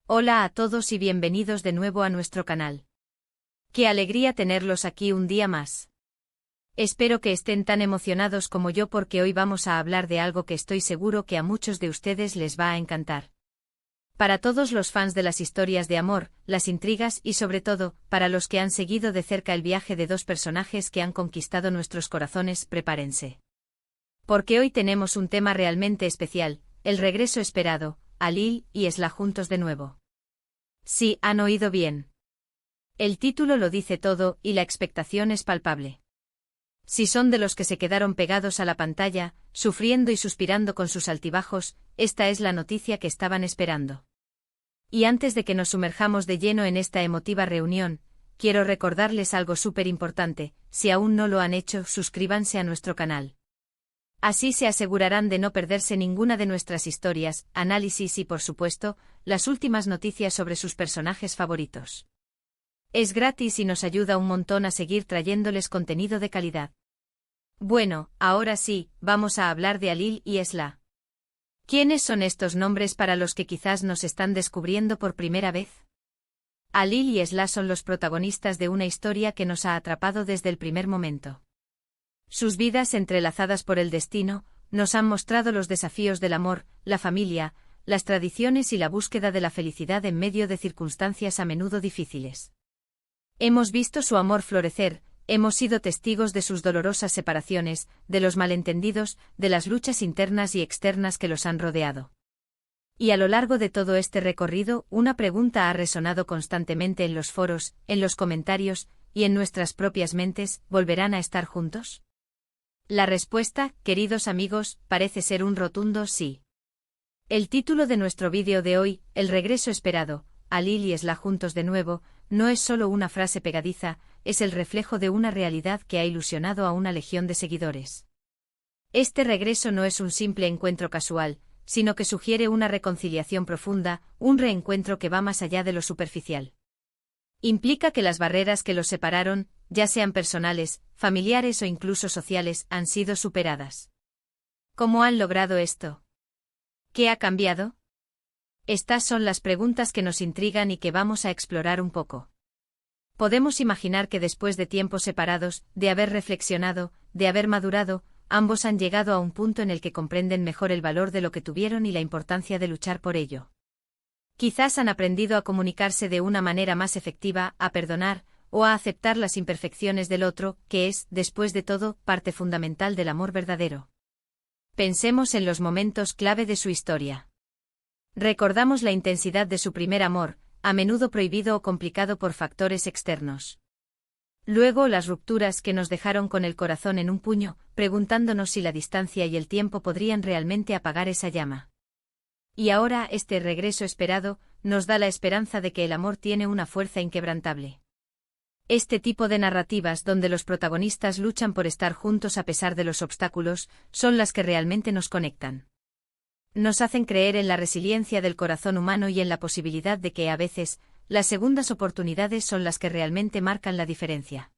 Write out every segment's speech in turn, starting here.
Hola a todos y bienvenidos de nuevo a nuestro canal. Qué alegría tenerlos aquí un día más. Espero que estén tan emocionados como yo porque hoy vamos a hablar de algo que estoy seguro que a muchos de ustedes les va a encantar. Para todos los fans de las historias de amor, las intrigas y sobre todo, para los que han seguido de cerca el viaje de dos personajes que han conquistado nuestros corazones, prepárense. Porque hoy tenemos un tema realmente especial, el regreso esperado, Alil y Esla juntos de nuevo. Sí, han oído bien. El título lo dice todo y la expectación es palpable. Si son de los que se quedaron pegados a la pantalla, sufriendo y suspirando con sus altibajos, esta es la noticia que estaban esperando. Y antes de que nos sumerjamos de lleno en esta emotiva reunión, quiero recordarles algo súper importante: si aún no lo han hecho, suscríbanse a nuestro canal. Así se asegurarán de no perderse ninguna de nuestras historias, análisis y por supuesto, las últimas noticias sobre sus personajes favoritos. Es gratis y nos ayuda un montón a seguir trayéndoles contenido de calidad. Bueno, ahora sí, vamos a hablar de Alil y Esla. ¿Quiénes son estos nombres para los que quizás nos están descubriendo por primera vez? Alil y Esla son los protagonistas de una historia que nos ha atrapado desde el primer momento. Sus vidas entrelazadas por el destino, nos han mostrado los desafíos del amor, la familia, las tradiciones y la búsqueda de la felicidad en medio de circunstancias a menudo difíciles. Hemos visto su amor florecer, hemos sido testigos de sus dolorosas separaciones, de los malentendidos, de las luchas internas y externas que los han rodeado. Y a lo largo de todo este recorrido, una pregunta ha resonado constantemente en los foros, en los comentarios, y en nuestras propias mentes: ¿volverán a estar juntos? La respuesta, queridos amigos, parece ser un rotundo sí. El título de nuestro vídeo de hoy, El regreso esperado, Alil y Esla juntos de nuevo, no es solo una frase pegadiza, es el reflejo de una realidad que ha ilusionado a una legión de seguidores. Este regreso no es un simple encuentro casual, sino que sugiere una reconciliación profunda, un reencuentro que va más allá de lo superficial. Implica que las barreras que los separaron, ya sean personales, familiares o incluso sociales, han sido superadas. ¿Cómo han logrado esto? ¿Qué ha cambiado? Estas son las preguntas que nos intrigan y que vamos a explorar un poco. Podemos imaginar que después de tiempos separados, de haber reflexionado, de haber madurado, ambos han llegado a un punto en el que comprenden mejor el valor de lo que tuvieron y la importancia de luchar por ello. Quizás han aprendido a comunicarse de una manera más efectiva, a perdonar, o a aceptar las imperfecciones del otro, que es, después de todo, parte fundamental del amor verdadero. Pensemos en los momentos clave de su historia. Recordamos la intensidad de su primer amor, a menudo prohibido o complicado por factores externos. Luego las rupturas que nos dejaron con el corazón en un puño, preguntándonos si la distancia y el tiempo podrían realmente apagar esa llama. Y ahora este regreso esperado, nos da la esperanza de que el amor tiene una fuerza inquebrantable. Este tipo de narrativas donde los protagonistas luchan por estar juntos a pesar de los obstáculos, son las que realmente nos conectan. Nos hacen creer en la resiliencia del corazón humano y en la posibilidad de que a veces, las segundas oportunidades son las que realmente marcan la diferencia.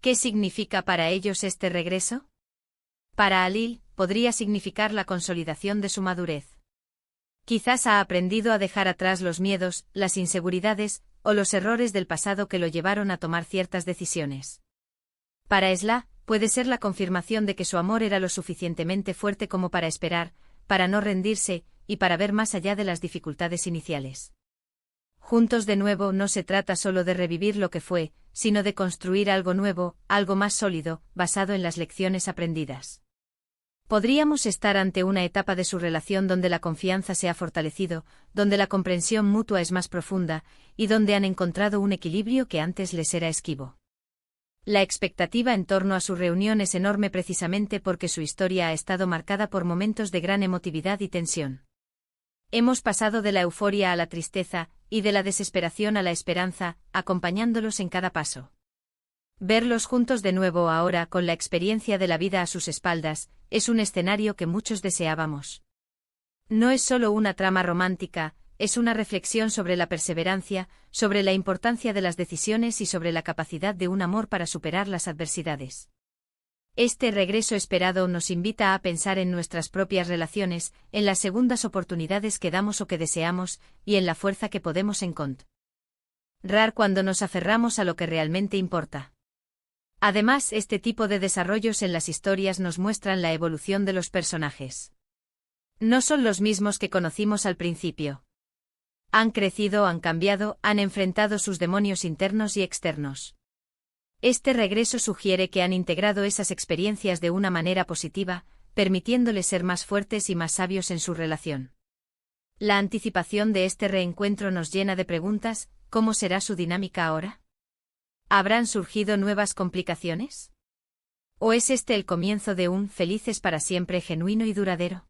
¿Qué significa para ellos este regreso? Para Alil, podría significar la consolidación de su madurez. Quizás ha aprendido a dejar atrás los miedos, las inseguridades, o los errores del pasado que lo llevaron a tomar ciertas decisiones. Para Esla, puede ser la confirmación de que su amor era lo suficientemente fuerte como para esperar, para no rendirse, y para ver más allá de las dificultades iniciales. Juntos de nuevo no se trata solo de revivir lo que fue, sino de construir algo nuevo, algo más sólido, basado en las lecciones aprendidas. Podríamos estar ante una etapa de su relación donde la confianza se ha fortalecido, donde la comprensión mutua es más profunda, y donde han encontrado un equilibrio que antes les era esquivo. La expectativa en torno a su reunión es enorme precisamente porque su historia ha estado marcada por momentos de gran emotividad y tensión. Hemos pasado de la euforia a la tristeza, y de la desesperación a la esperanza, acompañándolos en cada paso. Verlos juntos de nuevo ahora con la experiencia de la vida a sus espaldas, es un escenario que muchos deseábamos. No es solo una trama romántica, es una reflexión sobre la perseverancia, sobre la importancia de las decisiones y sobre la capacidad de un amor para superar las adversidades. Este regreso esperado nos invita a pensar en nuestras propias relaciones, en las segundas oportunidades que damos o que deseamos, y en la fuerza que podemos encontrar cuando nos aferramos a lo que realmente importa. Además, este tipo de desarrollos en las historias nos muestran la evolución de los personajes. No son los mismos que conocimos al principio. Han crecido, han cambiado, han enfrentado sus demonios internos y externos. Este regreso sugiere que han integrado esas experiencias de una manera positiva, permitiéndoles ser más fuertes y más sabios en su relación. La anticipación de este reencuentro nos llena de preguntas: ¿cómo será su dinámica ahora? ¿Habrán surgido nuevas complicaciones? ¿O es este el comienzo de un felices para siempre genuino y duradero?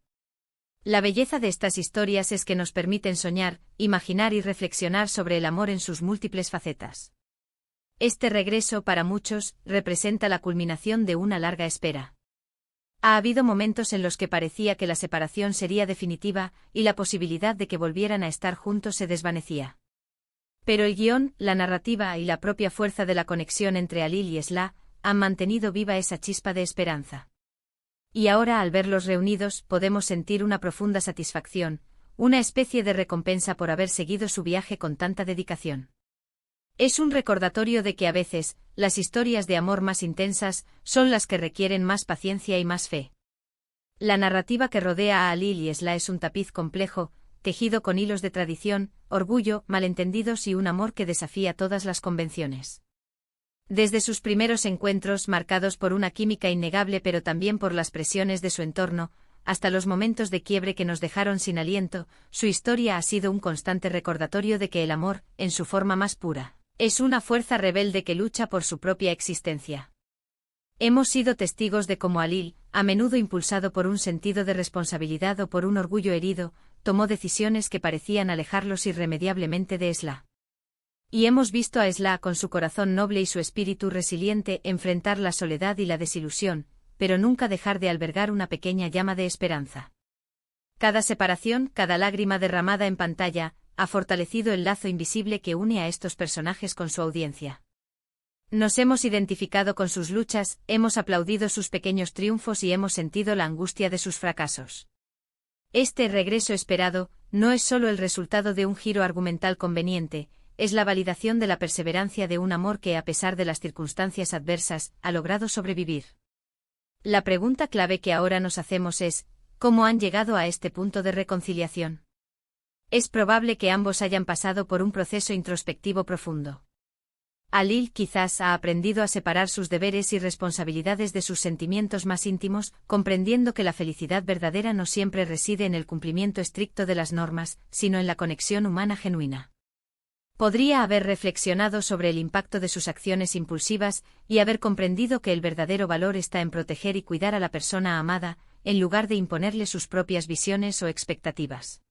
La belleza de estas historias es que nos permiten soñar, imaginar y reflexionar sobre el amor en sus múltiples facetas. Este regreso, para muchos, representa la culminación de una larga espera. Ha habido momentos en los que parecía que la separación sería definitiva, y la posibilidad de que volvieran a estar juntos se desvanecía. Pero el guión, la narrativa y la propia fuerza de la conexión entre Alil y Esla han mantenido viva esa chispa de esperanza. Y ahora, al verlos reunidos, podemos sentir una profunda satisfacción, una especie de recompensa por haber seguido su viaje con tanta dedicación. Es un recordatorio de que a veces, las historias de amor más intensas son las que requieren más paciencia y más fe. La narrativa que rodea a Alil y Esla es un tapiz complejo, tejido con hilos de tradición, orgullo, malentendidos y un amor que desafía todas las convenciones. Desde sus primeros encuentros, marcados por una química innegable pero también por las presiones de su entorno, hasta los momentos de quiebre que nos dejaron sin aliento, su historia ha sido un constante recordatorio de que el amor, en su forma más pura, es una fuerza rebelde que lucha por su propia existencia. Hemos sido testigos de cómo Alil, a menudo impulsado por un sentido de responsabilidad o por un orgullo herido, tomó decisiones que parecían alejarlos irremediablemente de Esla. Y hemos visto a Esla, con su corazón noble y su espíritu resiliente, enfrentar la soledad y la desilusión, pero nunca dejar de albergar una pequeña llama de esperanza. Cada separación, cada lágrima derramada en pantalla, ha fortalecido el lazo invisible que une a estos personajes con su audiencia. Nos hemos identificado con sus luchas, hemos aplaudido sus pequeños triunfos y hemos sentido la angustia de sus fracasos. Este regreso esperado no es solo el resultado de un giro argumental conveniente, es la validación de la perseverancia de un amor que, a pesar de las circunstancias adversas, ha logrado sobrevivir. La pregunta clave que ahora nos hacemos es: ¿cómo han llegado a este punto de reconciliación? Es probable que ambos hayan pasado por un proceso introspectivo profundo. Alil quizás ha aprendido a separar sus deberes y responsabilidades de sus sentimientos más íntimos, comprendiendo que la felicidad verdadera no siempre reside en el cumplimiento estricto de las normas, sino en la conexión humana genuina. Podría haber reflexionado sobre el impacto de sus acciones impulsivas y haber comprendido que el verdadero valor está en proteger y cuidar a la persona amada, en lugar de imponerle sus propias visiones o expectativas.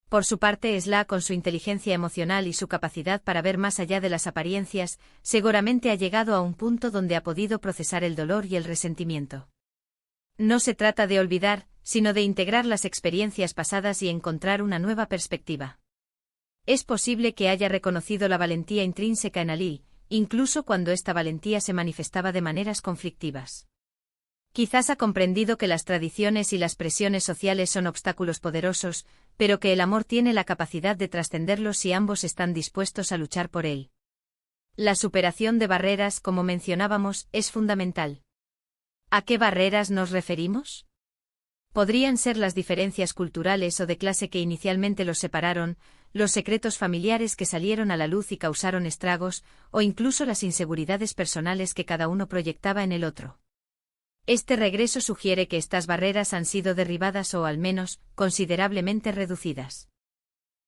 Por su parte, Esla, con su inteligencia emocional y su capacidad para ver más allá de las apariencias, seguramente ha llegado a un punto donde ha podido procesar el dolor y el resentimiento. No se trata de olvidar, sino de integrar las experiencias pasadas y encontrar una nueva perspectiva. Es posible que haya reconocido la valentía intrínseca en Alil, incluso cuando esta valentía se manifestaba de maneras conflictivas. Quizás ha comprendido que las tradiciones y las presiones sociales son obstáculos poderosos, pero que el amor tiene la capacidad de trascenderlos si ambos están dispuestos a luchar por él. La superación de barreras, como mencionábamos, es fundamental. ¿A qué barreras nos referimos? Podrían ser las diferencias culturales o de clase que inicialmente los separaron, los secretos familiares que salieron a la luz y causaron estragos, o incluso las inseguridades personales que cada uno proyectaba en el otro. Este regreso sugiere que estas barreras han sido derribadas o, al menos, considerablemente reducidas.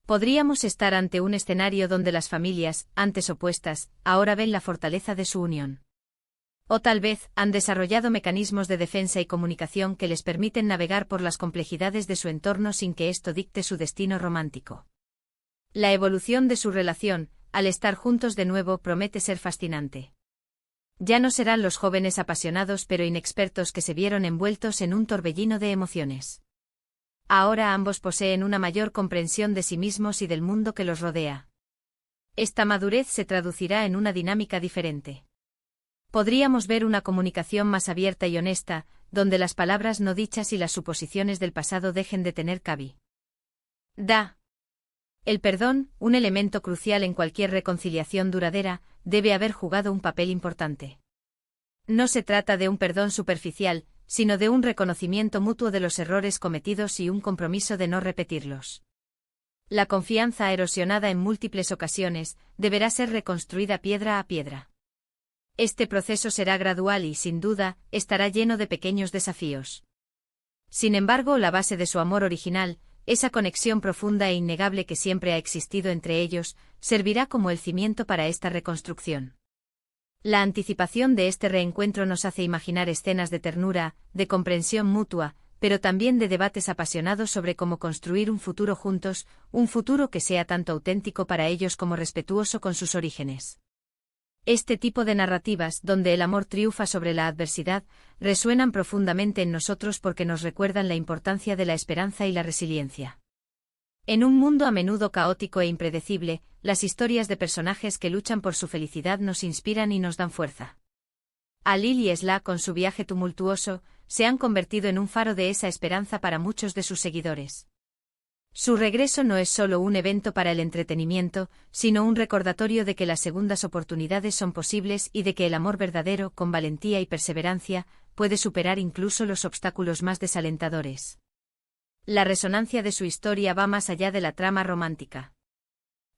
Podríamos estar ante un escenario donde las familias, antes opuestas, ahora ven la fortaleza de su unión. O tal vez, han desarrollado mecanismos de defensa y comunicación que les permiten navegar por las complejidades de su entorno sin que esto dicte su destino romántico. La evolución de su relación, al estar juntos de nuevo, promete ser fascinante. Ya no serán los jóvenes apasionados pero inexpertos que se vieron envueltos en un torbellino de emociones. Ahora ambos poseen una mayor comprensión de sí mismos y del mundo que los rodea. Esta madurez se traducirá en una dinámica diferente. Podríamos ver una comunicación más abierta y honesta, donde las palabras no dichas y las suposiciones del pasado dejen de tener cabida. El perdón, un elemento crucial en cualquier reconciliación duradera, debe haber jugado un papel importante. No se trata de un perdón superficial, sino de un reconocimiento mutuo de los errores cometidos y un compromiso de no repetirlos. La confianza erosionada en múltiples ocasiones deberá ser reconstruida piedra a piedra. Este proceso será gradual y, sin duda, estará lleno de pequeños desafíos. Sin embargo, la base de su amor original, esa conexión profunda e innegable que siempre ha existido entre ellos, servirá como el cimiento para esta reconstrucción. La anticipación de este reencuentro nos hace imaginar escenas de ternura, de comprensión mutua, pero también de debates apasionados sobre cómo construir un futuro juntos, un futuro que sea tanto auténtico para ellos como respetuoso con sus orígenes. Este tipo de narrativas, donde el amor triunfa sobre la adversidad, resuenan profundamente en nosotros porque nos recuerdan la importancia de la esperanza y la resiliencia. En un mundo a menudo caótico e impredecible, las historias de personajes que luchan por su felicidad nos inspiran y nos dan fuerza. Alil y Esla, con su viaje tumultuoso, se han convertido en un faro de esa esperanza para muchos de sus seguidores. Su regreso no es solo un evento para el entretenimiento, sino un recordatorio de que las segundas oportunidades son posibles y de que el amor verdadero, con valentía y perseverancia, puede superar incluso los obstáculos más desalentadores. La resonancia de su historia va más allá de la trama romántica.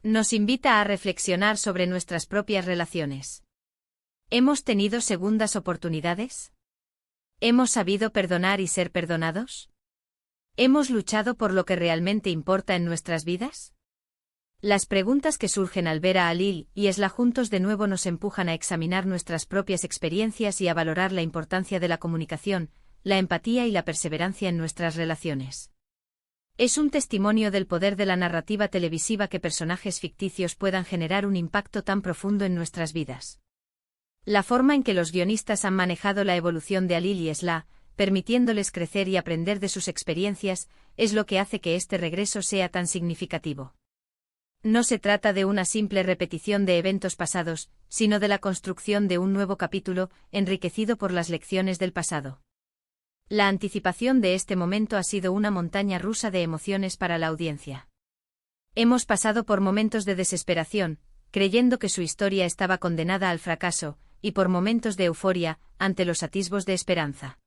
Nos invita a reflexionar sobre nuestras propias relaciones. ¿Hemos tenido segundas oportunidades? ¿Hemos sabido perdonar y ser perdonados? ¿Hemos luchado por lo que realmente importa en nuestras vidas? Las preguntas que surgen al ver a Alil y Esla juntos de nuevo nos empujan a examinar nuestras propias experiencias y a valorar la importancia de la comunicación, la empatía y la perseverancia en nuestras relaciones. Es un testimonio del poder de la narrativa televisiva que personajes ficticios puedan generar un impacto tan profundo en nuestras vidas. La forma en que los guionistas han manejado la evolución de Alil y Esla, permitiéndoles crecer y aprender de sus experiencias, es lo que hace que este regreso sea tan significativo. No se trata de una simple repetición de eventos pasados, sino de la construcción de un nuevo capítulo, enriquecido por las lecciones del pasado. La anticipación de este momento ha sido una montaña rusa de emociones para la audiencia. Hemos pasado por momentos de desesperación, creyendo que su historia estaba condenada al fracaso, y por momentos de euforia, ante los atisbos de esperanza.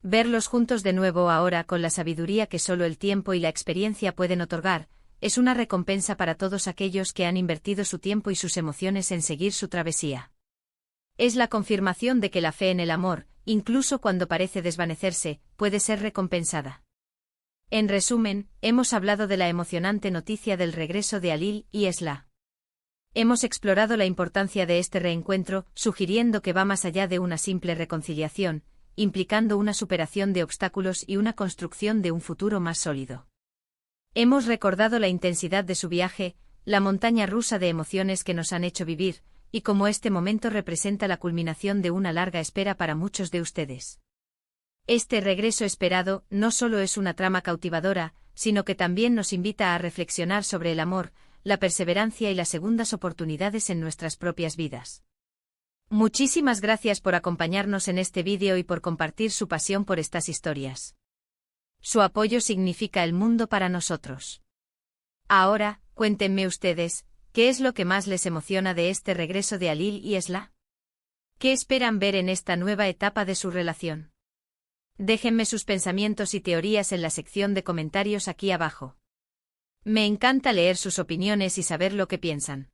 Verlos juntos de nuevo ahora con la sabiduría que solo el tiempo y la experiencia pueden otorgar, es una recompensa para todos aquellos que han invertido su tiempo y sus emociones en seguir su travesía. Es la confirmación de que la fe en el amor, incluso cuando parece desvanecerse, puede ser recompensada. En resumen, hemos hablado de la emocionante noticia del regreso de Alil y Esla. Hemos explorado la importancia de este reencuentro, sugiriendo que va más allá de una simple reconciliación, implicando una superación de obstáculos y una construcción de un futuro más sólido. Hemos recordado la intensidad de su viaje, la montaña rusa de emociones que nos han hecho vivir, y cómo este momento representa la culminación de una larga espera para muchos de ustedes. Este regreso esperado no solo es una trama cautivadora, sino que también nos invita a reflexionar sobre el amor, la perseverancia y las segundas oportunidades en nuestras propias vidas. Muchísimas gracias por acompañarnos en este vídeo y por compartir su pasión por estas historias. Su apoyo significa el mundo para nosotros. Ahora, cuéntenme ustedes, ¿qué es lo que más les emociona de este regreso de Alil y Esla? ¿Qué esperan ver en esta nueva etapa de su relación? Déjenme sus pensamientos y teorías en la sección de comentarios aquí abajo. Me encanta leer sus opiniones y saber lo que piensan.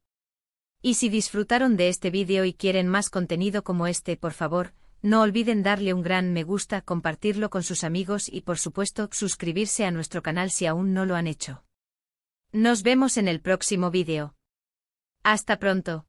Y si disfrutaron de este vídeo y quieren más contenido como este, por favor, no olviden darle un gran me gusta, compartirlo con sus amigos y por supuesto suscribirse a nuestro canal si aún no lo han hecho. Nos vemos en el próximo vídeo. Hasta pronto.